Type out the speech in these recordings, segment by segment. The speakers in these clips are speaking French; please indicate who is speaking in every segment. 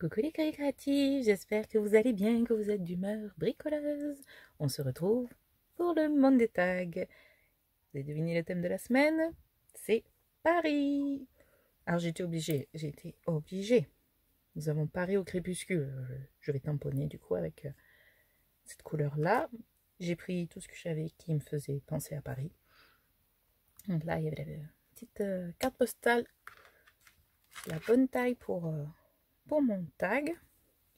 Speaker 1: Coucou les créatifs, j'espère que vous allez bien, que vous êtes d'humeur bricoleuse. On se retrouve pour le monde des tags. Vous avez deviné le thème de la semaine? C'est Paris. Alors j'ai été obligée. Nous avons Paris au crépuscule. Je vais tamponner du coup avec cette couleur-là. J'ai pris tout ce que j'avais qui me faisait penser à Paris. Donc là, il y avait la petite carte postale, la bonne taille pour mon tag.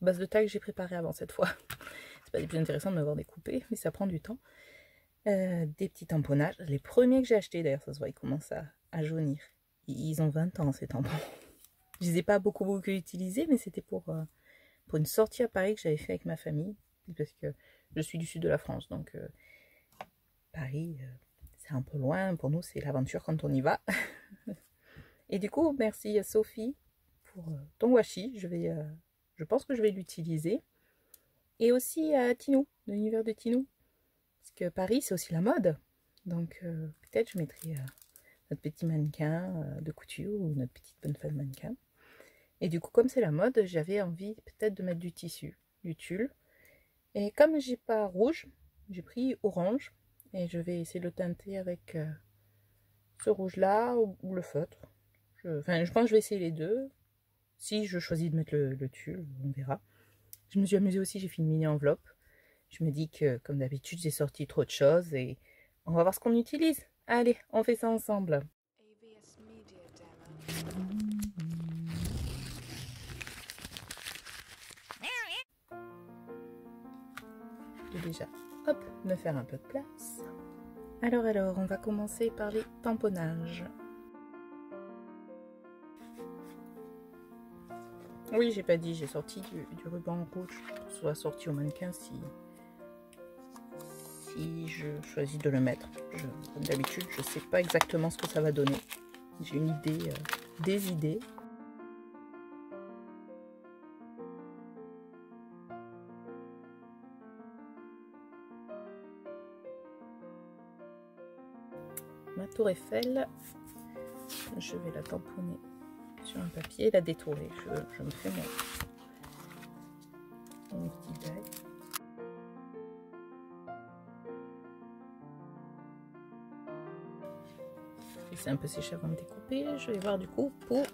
Speaker 1: Base de tag j'ai préparé avant cette fois. C'est pas des plus intéressant de m'avoir découpé, mais ça prend du temps. Des petits tamponnages. Les premiers que j'ai achetés, d'ailleurs, ça se voit, ils commencent à jaunir. Ils ont 20 ans ces tampons. Je les ai pas beaucoup utilisés, mais c'était pour une sortie à Paris que j'avais fait avec ma famille. Parce que je suis du sud de la France, donc Paris, c'est un peu loin. Pour nous, c'est l'aventure quand on y va. Et du coup, merci à Sophie pour ton washi. Je pense que je vais l'utiliser. Et aussi à Tinou, de l'univers de Tinou. Parce que Paris, c'est aussi la mode. Donc peut-être je mettrai notre petit mannequin de couture ou notre petite bonne femme mannequin. Et du coup, comme c'est la mode, j'avais envie peut-être de mettre du tissu, du tulle. Et comme j'ai pas rouge, j'ai pris orange. Et je vais essayer de le teinter avec ce rouge-là ou le feutre. Je pense que je vais essayer les deux. Si je choisis de mettre le tulle, on verra. Je me suis amusée aussi, j'ai fait une mini enveloppe. Je me dis que, comme d'habitude, j'ai sorti trop de choses et on va voir ce qu'on utilise. Allez, on fait ça ensemble. Je vais déjà, hop, me faire un peu de place. Alors, on va commencer par les tamponnages. Oui, j'ai pas dit, j'ai sorti du ruban rouge pour que ce soit sorti au mannequin si je choisis de le mettre. Comme d'habitude, je sais pas exactement ce que ça va donner. J'ai une idée, des idées. Ma tour Eiffel, je vais la tamponner sur un papier et la détourer. Je me fais mon petit bail. Laisser un peu sécher avant de découper. Je vais voir du coup pour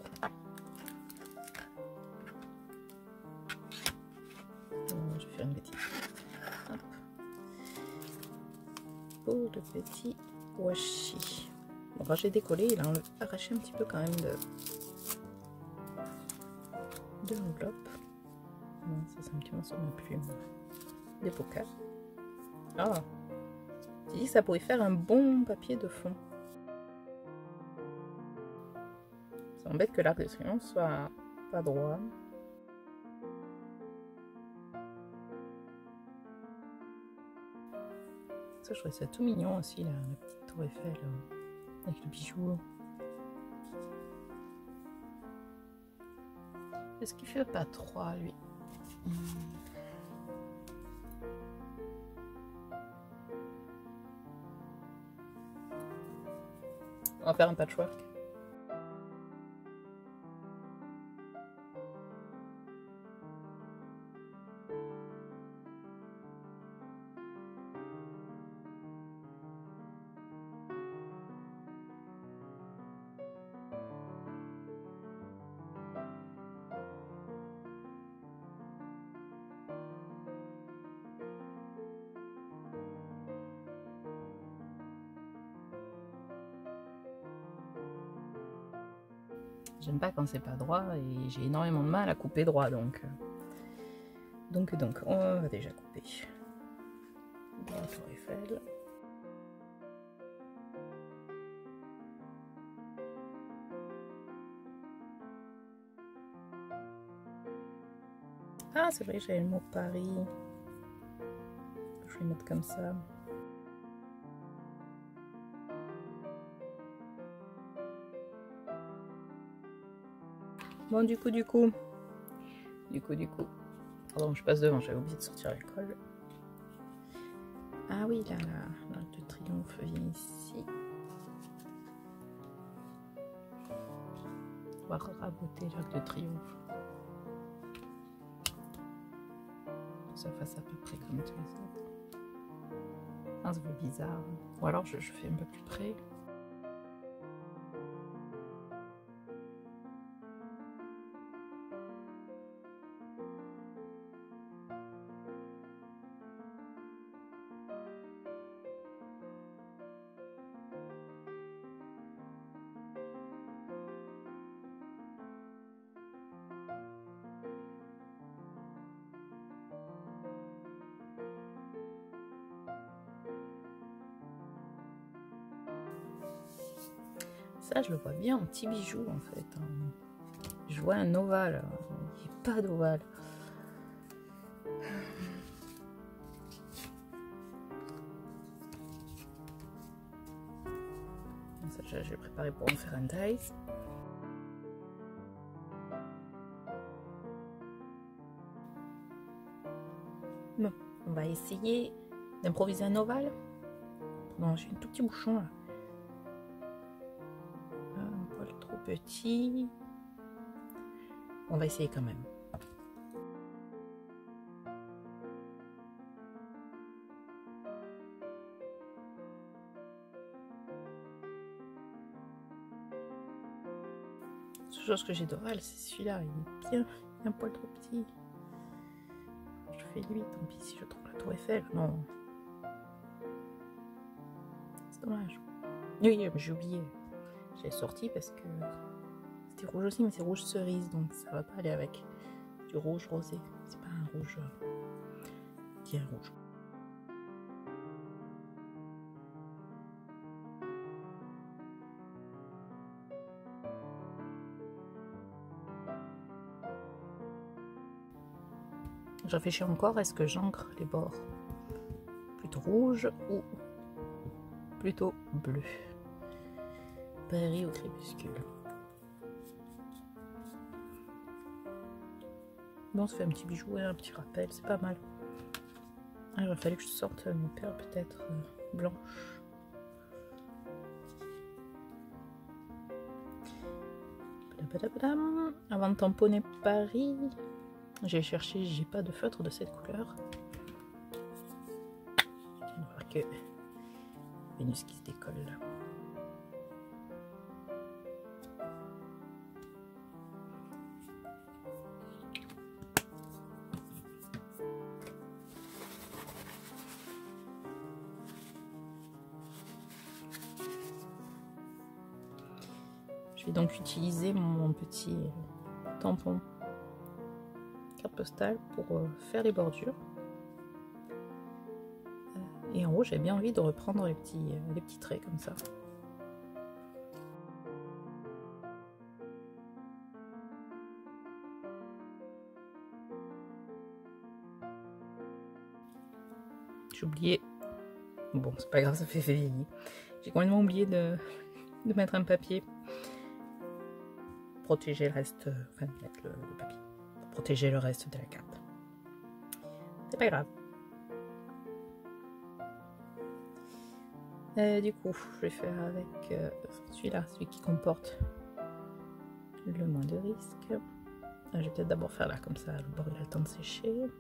Speaker 1: je vais faire une bêtise. Hop. Pour le petit washi. Bon, quand j'ai décollé, il a arraché un petit peu quand même de l'enveloppe. Non, ça c'est un petit morceau de ma plume. Des pocas. Ah, j'ai dit que ça pourrait faire un bon papier de fond. Ça embête que l'arc de triomphe soit pas droit. Ça, je trouvais ça tout mignon aussi, la petite tour Eiffel avec le bijou. Est-ce qu'il fait pas 3 lui? On va faire un patchwork. J'aime pas quand c'est pas droit et j'ai énormément de mal à couper droit donc on va déjà couper la tour Eiffel. Ah c'est vrai, j'avais le mot Paris. Je vais mettre comme ça. Bon, du coup. Pardon, je passe devant, j'avais oublié de sortir la colle. Ah oui, là, l'arc de triomphe vient ici. On va raboter l'arc de triomphe. ça fasse à peu près comme tous les autres. Ah, ça fait bizarre. Ou alors je fais un peu plus près. Ça, je le vois bien en petit bijou en fait. Je vois un ovale. Il n'y a pas d'ovale. Ça, j'ai préparé pour en faire un dice. Bon, on va essayer d'improviser un ovale. Non, j'ai un tout petit bouchon là. Un poil trop petit. On va essayer quand même. La seule chose que j'ai d'ovale, c'est celui-là. Il est bien un poil trop petit. Je fais lui, tant pis si je trouve la tour Eiffel. Non. C'est dommage. Oui, j'ai oublié. J'ai sorti parce que c'était rouge aussi, mais c'est rouge cerise, donc ça va pas aller avec du rouge rosé. C'est pas un rouge bien rouge. Je réfléchis encore, est-ce que j'encre les bords plutôt rouge ou plutôt bleu? Prairie ou crépuscule? Bon, ça fait un petit bijou et un petit rappel, c'est pas mal. Ah, il va falloir que je sorte mes perles peut-être blanches. Avant de tamponner Paris, j'ai cherché, j'ai pas de feutre de cette couleur. On va voir que Vénus qui se décolle là. Je vais donc utiliser mon petit tampon carte postale pour faire les bordures. Et en haut, j'ai bien envie de reprendre les petits traits comme ça. J'ai oublié. Bon, c'est pas grave, ça fait vieillir. J'ai complètement oublié de mettre un papier. Protéger le reste. Enfin, mettre le papier. Pour protéger le reste de la carte. C'est pas grave. Du coup, je vais faire avec celui-là, celui qui comporte le moins de risques. Je vais peut-être d'abord faire là, comme ça, le bord il a le temps de sécher.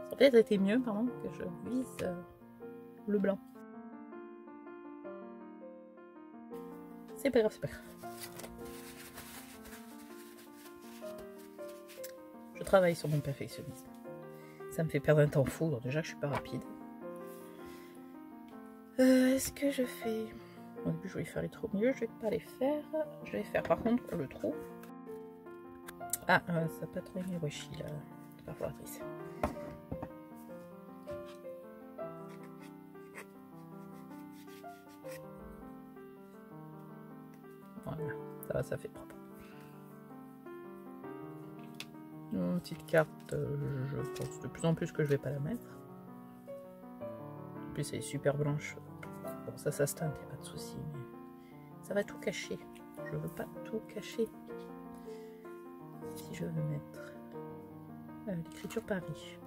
Speaker 1: Ça aurait peut-être été mieux, pardon, que je vise le blanc. C'est pas grave, c'est pas grave. Je travaille sur mon perfectionnisme. Ça me fait perdre un temps fou, donc déjà que je suis pas rapide. Est-ce que je fais... Au début, je vais faire les trous au milieu, je vais pas les faire. Je vais faire par contre le trou. Ah, ça peut être une Washi, la perforatrice. Voilà, ça va, ça fait propre. Une petite carte, je pense de plus en plus que je vais pas la mettre. En plus, elle est super blanche. Bon, ça se teinte, y a pas de souci, mais ça va tout cacher. je veux pas tout cacher. Si je veux mettre l'écriture Paris.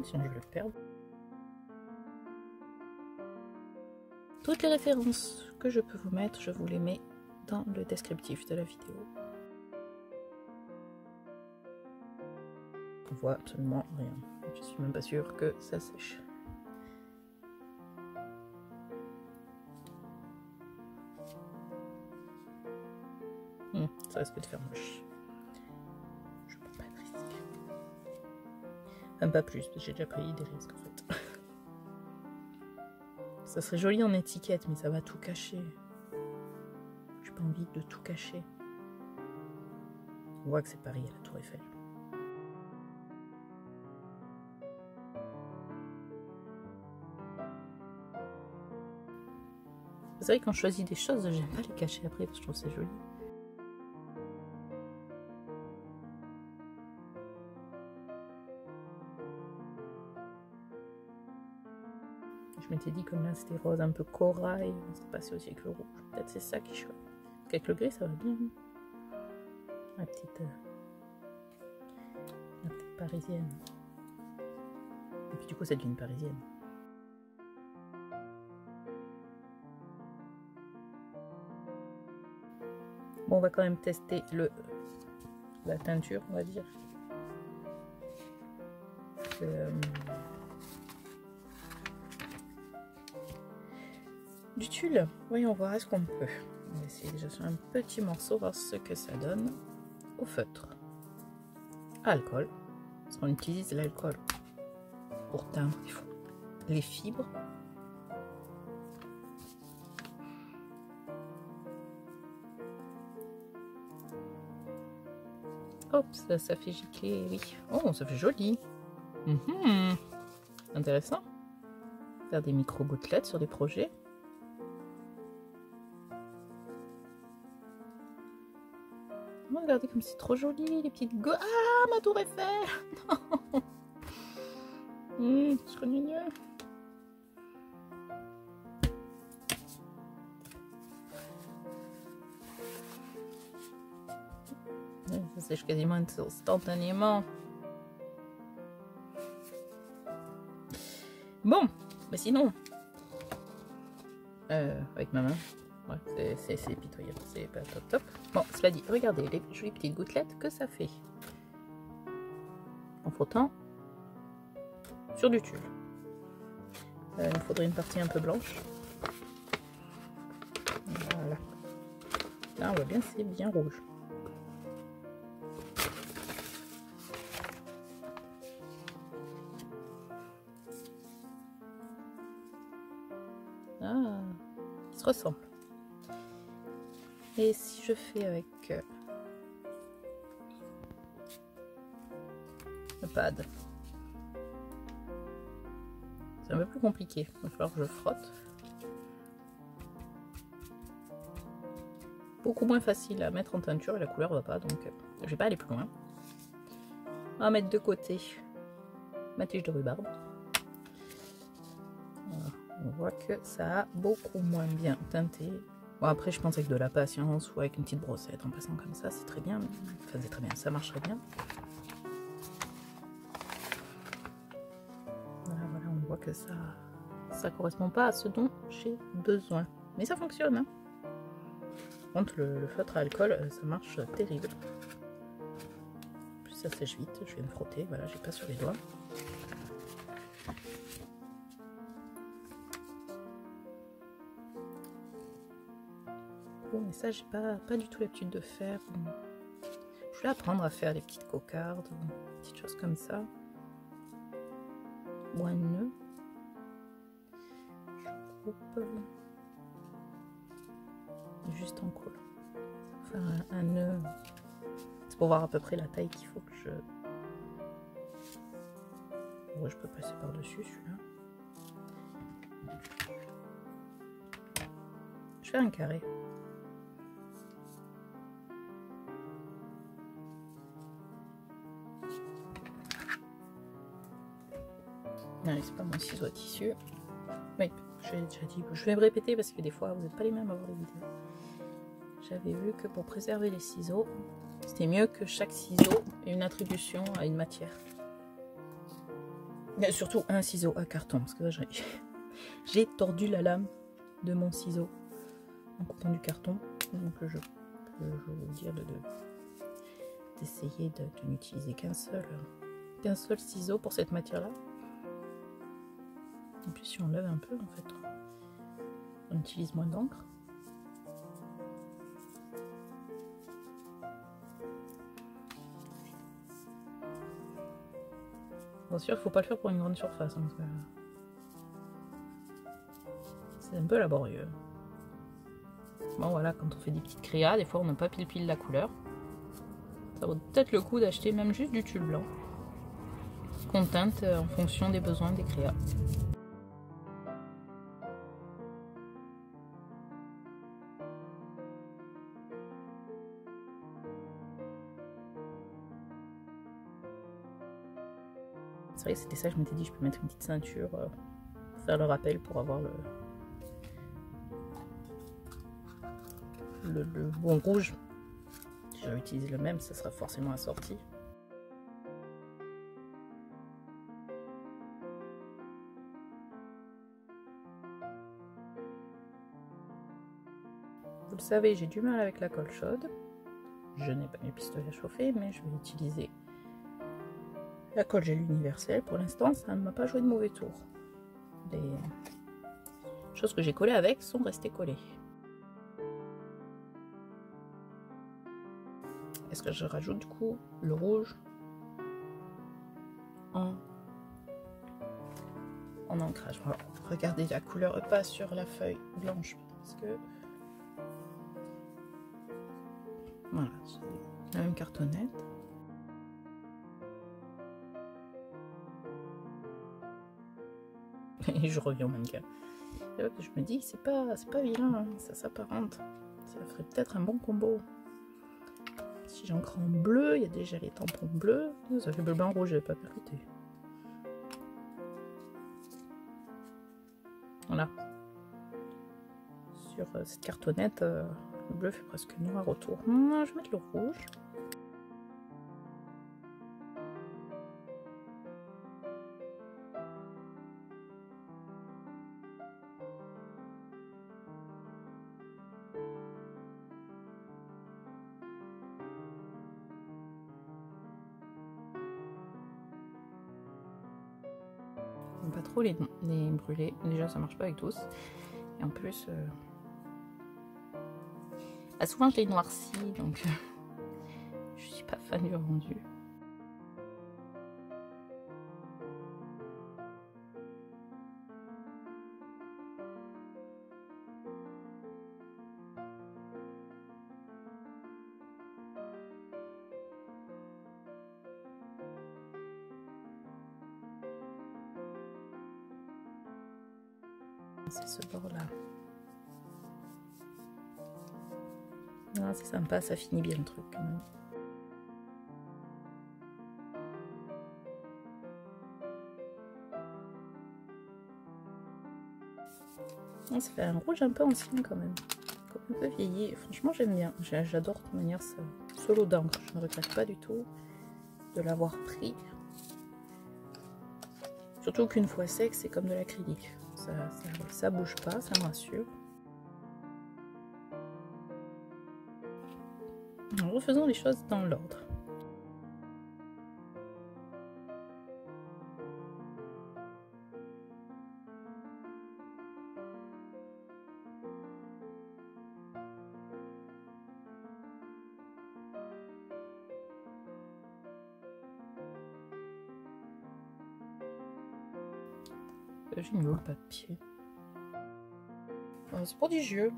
Speaker 1: Sinon je vais le perdre. Toutes les références que je peux vous mettre, je vous les mets dans le descriptif de la vidéo. On voit absolument rien. Je suis même pas sûre que ça sèche. Ça risque de faire moche. Je prends pas de risque. Même pas plus, parce que j'ai déjà pris des risques en fait. Ça serait joli en étiquette, mais ça va tout cacher. J'ai pas envie de tout cacher. On voit que c'est Paris à la Tour Eiffel. C'est vrai que quand je choisis des choses, j'aime pas les cacher après parce que je trouve c'est joli. Je m'étais dit comme là c'était rose un peu corail, c'est passé aussi avec le rouge. Peut-être c'est ça qui choque. Avec le gris ça va bien. La petite parisienne. Et puis du coup ça devient une parisienne. Bon, on va quand même tester la teinture, on va dire. Du tulle. Voyons voir, est-ce qu'on peut. On va essayer déjà sur un petit morceau, voir ce que ça donne au feutre. Alcool. Parce qu'on utilise l'alcool pour teindre. Il faut les fibres. Hop, ça fait gicler, oui. Oh, ça fait joli. Intéressant. Faire des micro-gouttelettes sur des projets. Oh, regardez comme c'est trop joli, les petites go... Ah, ma tour Eiffel. Ce serait mignon. Ça sèche quasiment instantanément. Bon, mais sinon, avec ma main, ouais, c'est pitoyable, c'est pas top top. Bon, cela dit, regardez les jolies petites gouttelettes que ça fait en frottant sur du tulle. Il me faudrait une partie un peu blanche. Voilà. Là, on voit bien, c'est bien rouge. Ah, ils se ressemblent. Et si je fais avec le pad, c'est un peu plus compliqué. Il va falloir que je frotte. Beaucoup moins facile à mettre en teinture et la couleur va pas, donc je vais pas aller plus loin. On va mettre de côté ma tige de rhubarbe. Voilà. On voit que ça a beaucoup moins bien teinté. Bon, après je pense avec de la patience ou avec une petite brossette en passant comme ça, c'est très bien. Enfin c'est très bien, ça marcherait bien. Voilà, on voit que ça correspond pas à ce dont j'ai besoin. Mais ça fonctionne, hein. Par contre le feutre à alcool, ça marche terrible. Plus ça sèche vite, je viens de frotter, voilà, j'ai pas sur les doigts. Bon, mais ça, j'ai pas du tout l'habitude de faire. Je vais apprendre à faire des petites cocardes, des petites choses comme ça. Ou un nœud. Je coupe juste en colle. Faire un nœud. C'est pour voir à peu près la taille qu'il faut que je... Ouais, je peux passer par-dessus celui-là. Je fais un carré. Allez, c'est pas mon ciseau à tissu. Oui, j'ai déjà dit, je vais me répéter parce que des fois vous n'êtes pas les mêmes à voir les vidéos. J'avais vu que pour préserver les ciseaux, c'était mieux que chaque ciseau ait une attribution à une matière. Et surtout un ciseau à carton, parce que là j'ai tordu la lame de mon ciseau en coupant du carton. Donc je peux vous dire d'essayer de n'utiliser qu'un seul ciseau pour cette matière-là. Et puis si on lève un peu, en fait, on utilise moins d'encre. Bien sûr, il ne faut pas le faire pour une grande surface, hein, c'est un peu laborieux. Bon voilà, quand on fait des petites créas, des fois on n'a pas pile la couleur. Ça vaut peut-être le coup d'acheter même juste du tulle blanc qu'on teinte en fonction des besoins des créas. C'est vrai que c'était ça, je m'étais dit je peux mettre une petite ceinture, faire le rappel pour avoir le bon rouge. Si j'avais utilisé le même, ça sera forcément assorti. Vous le savez, j'ai du mal avec la colle chaude. Je n'ai pas mes pistolets à chauffer, mais je vais utiliser la colle gel universelle. Pour l'instant, ça ne m'a pas joué de mauvais tour. Les choses que j'ai collées avec sont restées collées. Est-ce que je rajoute du coup le rouge en ancrage? Voilà. Regardez, la couleur pas sur la feuille blanche parce que voilà, c'est la même cartonnette. Et je reviens au même cas. Je me dis que c'est pas vilain, hein, ça s'apparente. Ça ferait peut-être un bon combo. Si j'encre en bleu, il y a déjà les tampons bleus. Ça fait bleu, blanc, rouge, j'avais pas percuté. Voilà. Sur cette cartonnette, le bleu fait presque noir autour. Je vais mettre le rouge. Pas trop les brûler, déjà ça marche pas avec tous, et en plus souvent je les noircis, donc je suis pas fan du rendu. C'est ce bord là. Ah, c'est sympa, ça finit bien le truc quand même. Ah, ça fait un rouge un peu ancien quand même, un peu vieilli. Franchement j'aime bien, j'adore de toute manière ce lot d'encre. Je ne regrette pas du tout de l'avoir pris. Surtout qu'une fois sec, c'est comme de l'acrylique. Ça bouge pas, ça me rassure. En refaisant les choses dans l'ordre. J'ai mis où le papier? C'est prodigieux.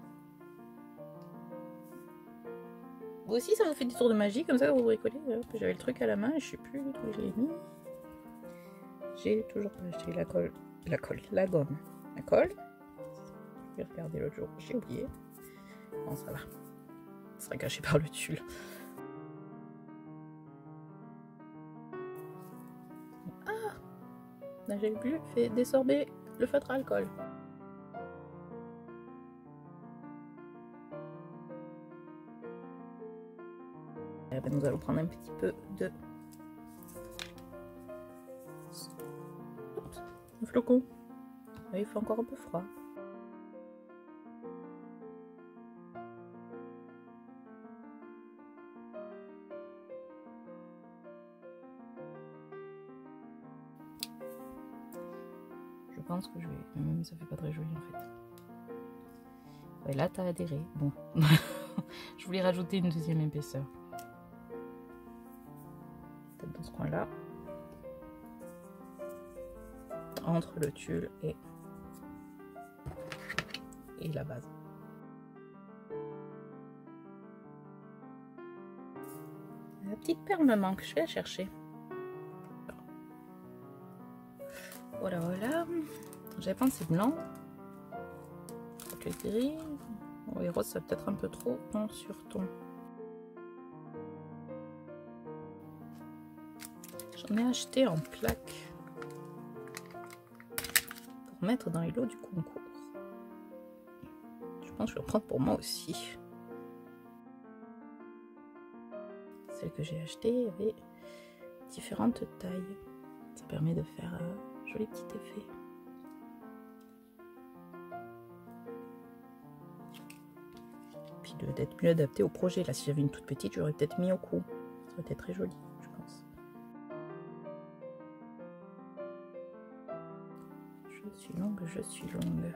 Speaker 1: Vous aussi, ça vous fait des tours de magie comme ça, vous bricolez. J'avais le truc à la main et je sais plus où je l'ai mis. J'ai toujours pas acheté la gomme. La colle. J'ai regardé l'autre jour, j'ai oublié. Bon, ça va. Ça sera caché par le tulle. Ah! J'ai plus fait désorber le feutre à alcool. derrière. Et nous allons prendre un petit peu de flocon. Il fait encore un peu froid. Je pense que je vais... Mais ça fait pas très joli en fait. Ouais, là t'as adhéré. Bon. Je voulais rajouter une deuxième épaisseur. Peut-être dans ce coin-là. Entre le tulle et la base. La petite perle me manque, je vais la chercher. Voilà, voilà. J'avais pensé blanc. Le gris. Oh, et rose, ça peut être un peu trop ton sur ton. J'en ai acheté en plaque pour mettre dans les lots du concours. Je pense que je vais en prendre pour moi aussi. Celle que j'ai achetée avait différentes tailles. Ça permet de faire un joli petit effet. Puis d'être mieux adapté au projet. Là, si j'avais une toute petite, j'aurais peut-être mis au cou. Ça aurait été très joli, je pense. Je suis longue, je suis longue.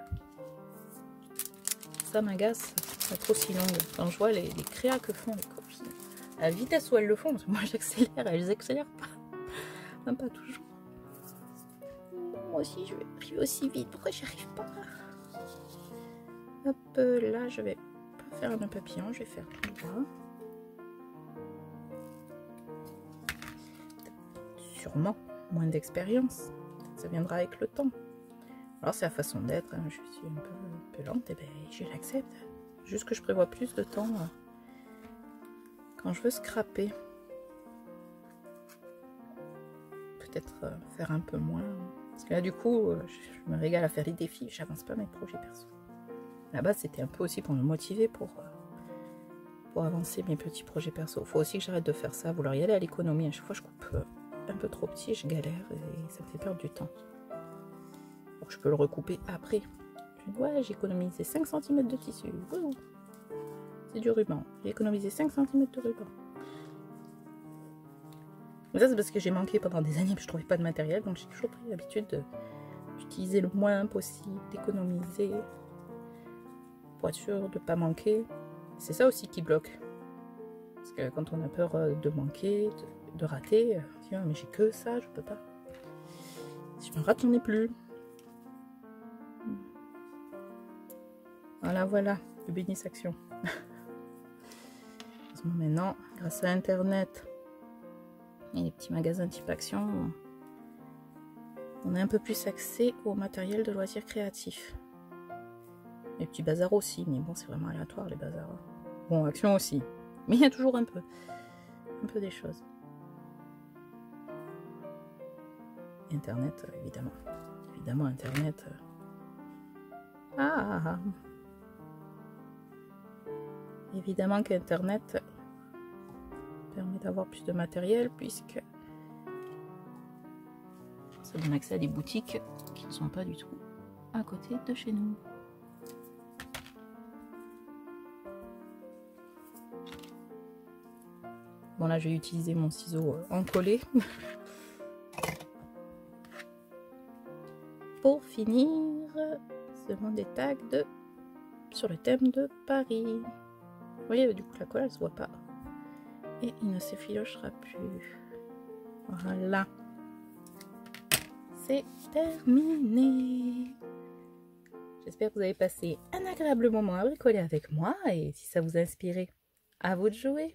Speaker 1: Ça m'agace, pas trop si longue. Quand je vois les créas que font les copines, à la vitesse où elles le font, parce que moi j'accélère, elles accélèrent pas. Même pas toujours. Moi aussi je vais arriver aussi vite, pourquoi j'y arrive pas? Hop, là je vais pas faire un papillon, je vais faire là. Sûrement moins d'expérience, ça viendra avec le temps. Alors c'est la façon d'être, hein. Je suis un peu lente, et ben je l'accepte. Juste que je prévois plus de temps quand je veux scraper. Peut-être faire un peu moins. Parce que là du coup, je me régale à faire les défis, j'avance pas mes projets perso. À la base c'était un peu aussi pour me motiver pour avancer mes petits projets perso. Faut aussi que j'arrête de faire ça, vouloir y aller à l'économie. À chaque fois je coupe un peu trop petit, je galère et ça me fait perdre du temps. Donc je peux le recouper après. Je dis, ouais, j'ai économisé 5 cm de tissu. C'est du ruban. J'ai économisé 5 cm de ruban. Mais ça, c'est parce que j'ai manqué pendant des années, je trouvais pas de matériel. Donc j'ai toujours pris l'habitude d'utiliser le moins possible, d'économiser, pour être sûr de ne pas manquer. C'est ça aussi qui bloque. Parce que quand on a peur de manquer, de rater, on se dit, oh, mais j'ai que ça, je peux pas. Si je me rate, j'en ai plus. Voilà, voilà, le Bénis Action. Maintenant, grâce à Internet et les petits magasins type Action, on a un peu plus accès au matériel de loisirs créatifs. Les petits bazars aussi, mais bon, c'est vraiment aléatoire les bazars. Bon, Action aussi, mais il y a toujours un peu des choses. Internet, évidemment Internet. Évidemment qu'Internet permet d'avoir plus de matériel puisque ça donne accès à des boutiques qui ne sont pas du tout à côté de chez nous. Bon là je vais utiliser mon ciseau encollé pour finir ce Monday Tag sur le thème de Paris. Vous voyez, du coup, la colle, elle se voit pas. Et il ne s'effilochera plus. Voilà. C'est terminé. J'espère que vous avez passé un agréable moment à bricoler avec moi. Et si ça vous a inspiré, à vous de jouer.